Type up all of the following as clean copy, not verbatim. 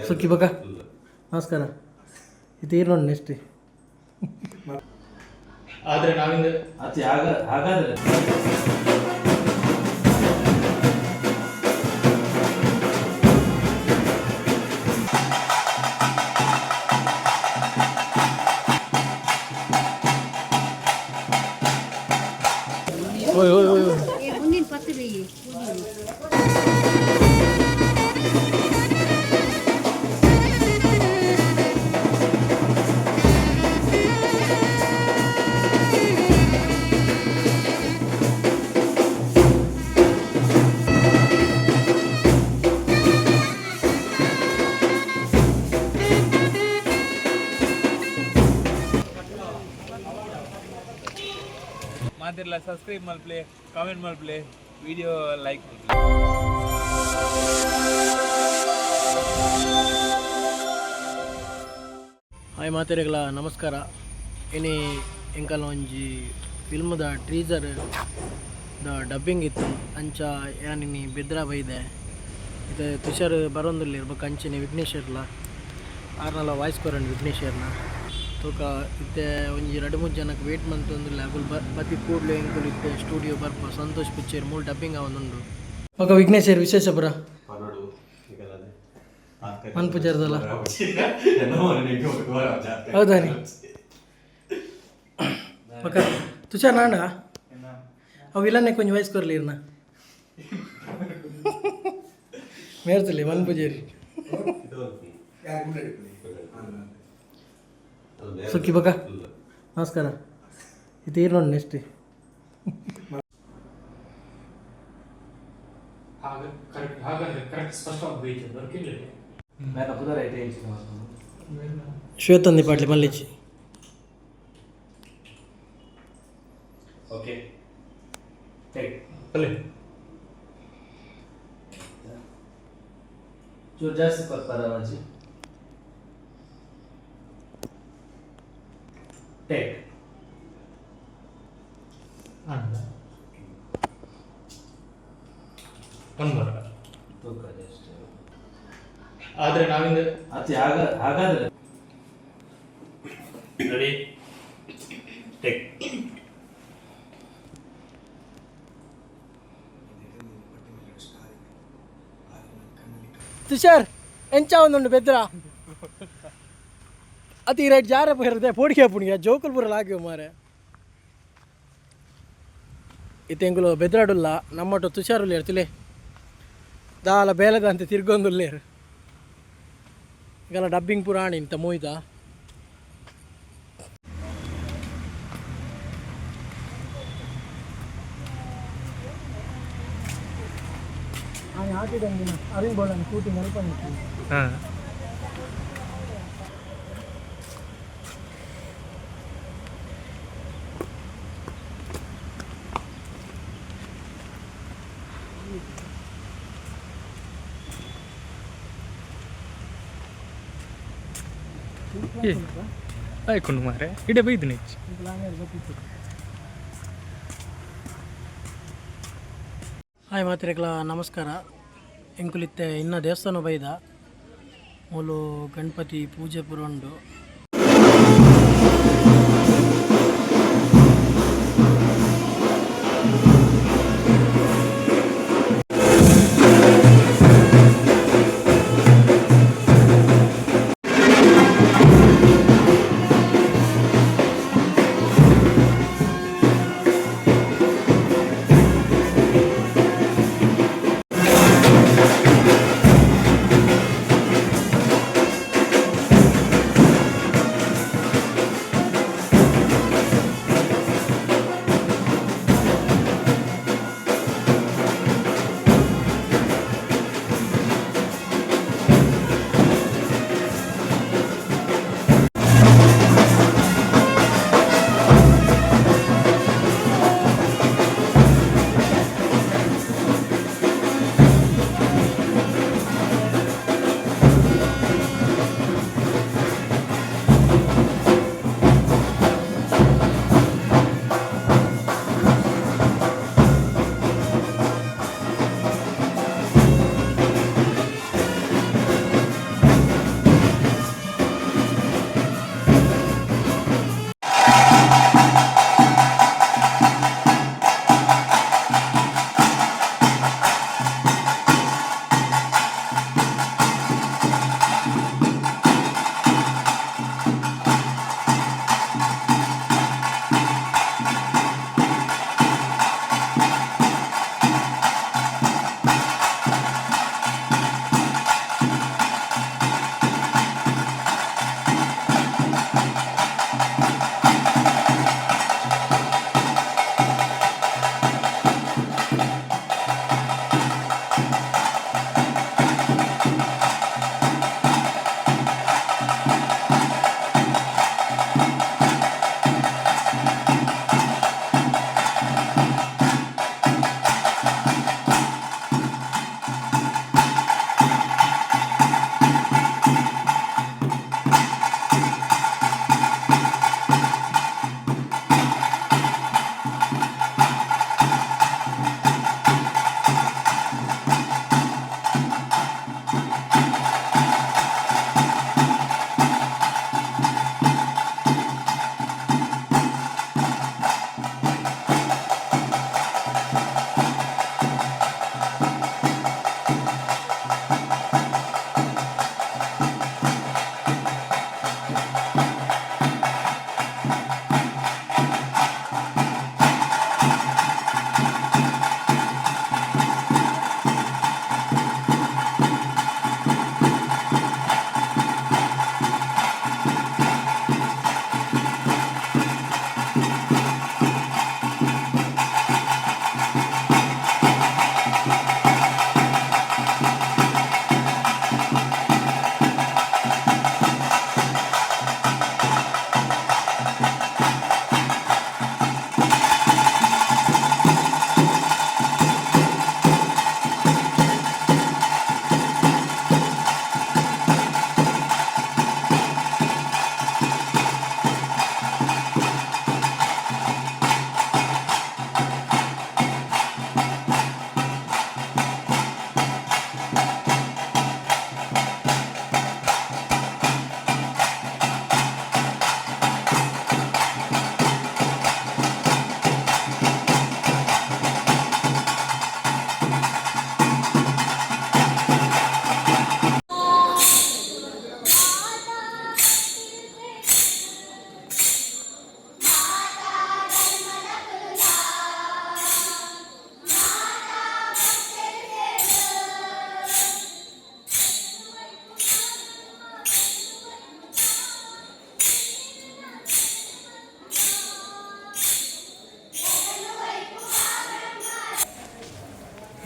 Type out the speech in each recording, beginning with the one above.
ಸುಕ್ಕಿ ಬಕ ನಮಸ್ಕಾರ. ಇದು ಏನು ನೋಡಿ ನೆಕ್ಸ್ಟ್ ಆದರೆ ನಾವಿಂದ ಹಾಗಾದ್ರೆ ಮುಂದಿನ ಪತ್ರಿ ಮಾತಿರಲ್ಲ. ಸಬ್ಸ್ಕ್ರೈಬ್ ಮಲ್ಪ್ಲೆ, ಕಾಮೆಂಟ್ ಮಲ್ಪ್ಲೆ, ವಿಡಿಯೋ ಲೈಕ್ ಮಲ್ಪ್ಲೆ. ಹಾಯ್ ಮಾತೆರೆಗಳ ನಮಸ್ಕಾರ. ಇನಿ ಎಂಕಲ್ನ ಒಂಜಿ ಫಿಲ್ಮ್ದ ಟ್ರೀಸರ್ ಡಬ್ಬಿಂಗ್ ಇತ್ತು ಅಂಚ ಯಾನಿನಿ ಬೆದ್ರ ಬೈದೆ ಇದು ತುಷಾರ್ ಬರೋಂದಿಲ್ಲ ಇರ್ಬೇಕು ಅಂಚಿನಿ ವಿಘ್ನೇಶ್ವರ್ಲ ಆರ್ನಲ್ಲ ವಾಯ್ಸ್ ಕೊರಂಡು ವಿಘ್ನೇಶ್ವರ್ನ ತೂಕ ಇತ್ತೆ ಒಂಜಿ 2-3 ಜನಕ್ಕೆ ವೇಟ್ ಮಂತೊಂದಿಲ್ಲ ಅಗುಲ್ ಬತ್ತಿ ಕೂಡ್ಲು ಎಂಕುಲು ಇತ್ತೆ ಸ್ಟುಡಿಯೋ ಬರ್ಪ ಸಂತೋಷ್ ಪಿಕ್ಚರ್ 3 ಡಬ್ಬಿಂಗ್ ಅವನುಂಡು ಓಕ ವಿಘ್ನೇಶ್ವರ್ ವಿಶೇಷ ಪುರ ಮನ್ಪುಜಾರದಲ್ಲ ಹೌದಾ ನೀ ಓಕ ತುಷಾರ್ ನಾಂಡ ಅವು ಇಲ್ಲನ್ನೇ ಕೊಂಚ ವಾಯ್ಸ್ ಕೊರ್ಲಿ ಇರ್ನ ಮೇರ್ತಲಿ ಮನ್ಪುಜೇರಿ ಸುಕ್ಕಿ ಬಕ ನಮಸ್ಕಾರ. ಇದು ಏನು ನೋಡಿ ನೆಕ್ಸ್ಟ್ ಶ್ವೇತಂದಿ ಪಾಟ್ಲಿ ಮಲ್ಲಿಚಿ ಓಕೆ ಚೂರು ಜಾಸ್ತಿ ಕೊಡ್ತಾರ ಅಜ್ಜಿ ಟೇಕ್ ಆದರೆ ನಾವಿಂದ ಹಾಗಾದ್ರೆ ರೆಡಿ ಟೇಕ್. ತುಷಾರ್ ಎಂಚ ಒಂದುಂಡು ಬೆದ್ರ ಅತಿ ರೈಟ್ ಜಾರ ಇರುತ್ತೆ ಪೋಡಿಗೆ ಪುಣಿಗೆ ಜೋಕುಲ್ ಪೂರ ಲಾಗಿ ಮಾರೆ ಇತ್ತೆಂಗುಲು ಬೆದ್ರಾಡುಲ್ಲ ನಮ್ಮೊಟ್ಟು ತುಷಾರುಲ್ಲೇರು ತುಲೆ ದಾಲ ಬೇಲಗ ಅಂತ ತಿರ್ಗೊಂದುಲ್ಲೇರು ಈಗೆಲ್ಲ ಡಬ್ಬಿಂಗ್ ಪೂರ ಆಣಿ ಇಂತ ಮೋಯ್ದ ಹಾಕಿದಂಗಿನ ಅರಿಂಗ್ ಬೋಳನ್ನು ಕೂಟಿ ನೆನಪು ಹಾಂ ಆಯ್ಕೊಂಡು ಮಾರೆ ಇಡೇ ಬೈದು ನೆಚ್ಚು. ಹಾಯ್ ಮಾತ್ರೆಗಳ ನಮಸ್ಕಾರ. ಎಂಕುಲಿತ್ತೆ ಇನ್ನ ದೇವಸ್ಥಾನ ಬೈದ ಮೂಲು ಗಣಪತಿ ಪೂಜೆ ಪುರ ಉಂಡು.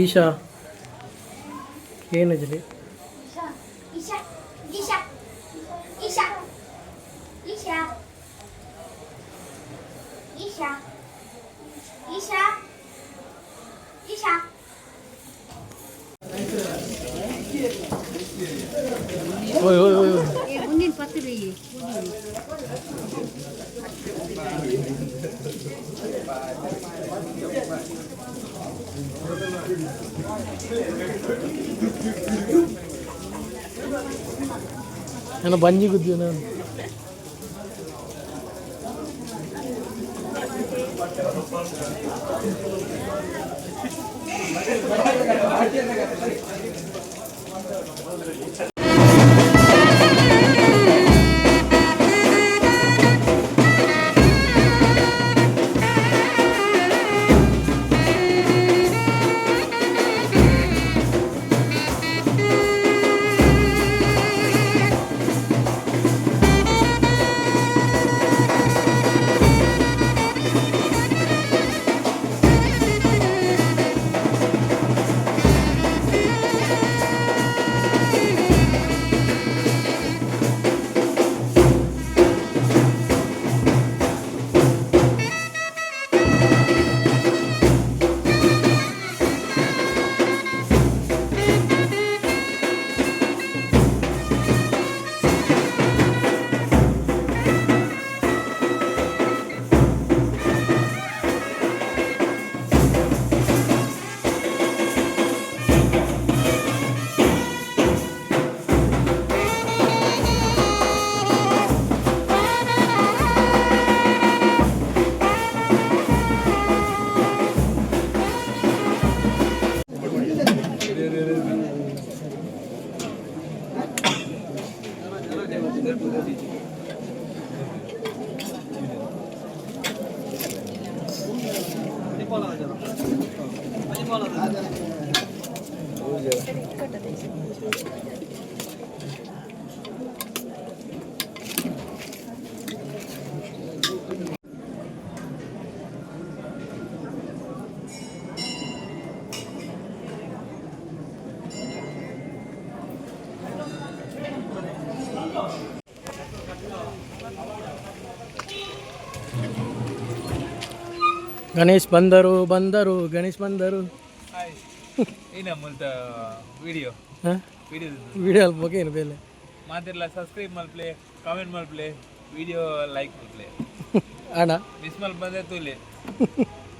Isha ಏನಿದ್ರಿ Isha, Isha, Isha, Isha, Isha, Isha, Isha. ಓಯ್ ಓಯ್ ಓಯ್ ಮುಂದಿನ ಪತ್ರ ನಾನು ಬಂಜಿ ಗುದ್ದಿ ನಾನು ಗಣೇಶ್ ಬಂದರು ಗಣೇಶ್ ಬಂದರು ಹಾಯ್ ಏನ ಮುಲ್ತ ವಿಡಿಯೋ ಹಾಂ ವಿಡಿಯೋ ವಿಡಿಯೋ ಅಲ್ಪ ಬಗ್ಗೆ ಏನು ಬೇಲೆ ಮಾತಿರ್ಲ ಸಬ್ಸ್ಕ್ರೈಬ್ ಮಲ್ಪ್ಲೆ ಕಾಮೆಂಟ್ ಮಲ್ಪ್ಲೆ ವಿಡಿಯೋ ಲೈಕ್ ಮಲ್ಪ್ಲೆ ಅಣ್ಣ ಮಿಸ್ ಮಲ್ ಬಂದೆ ತೂಲೆ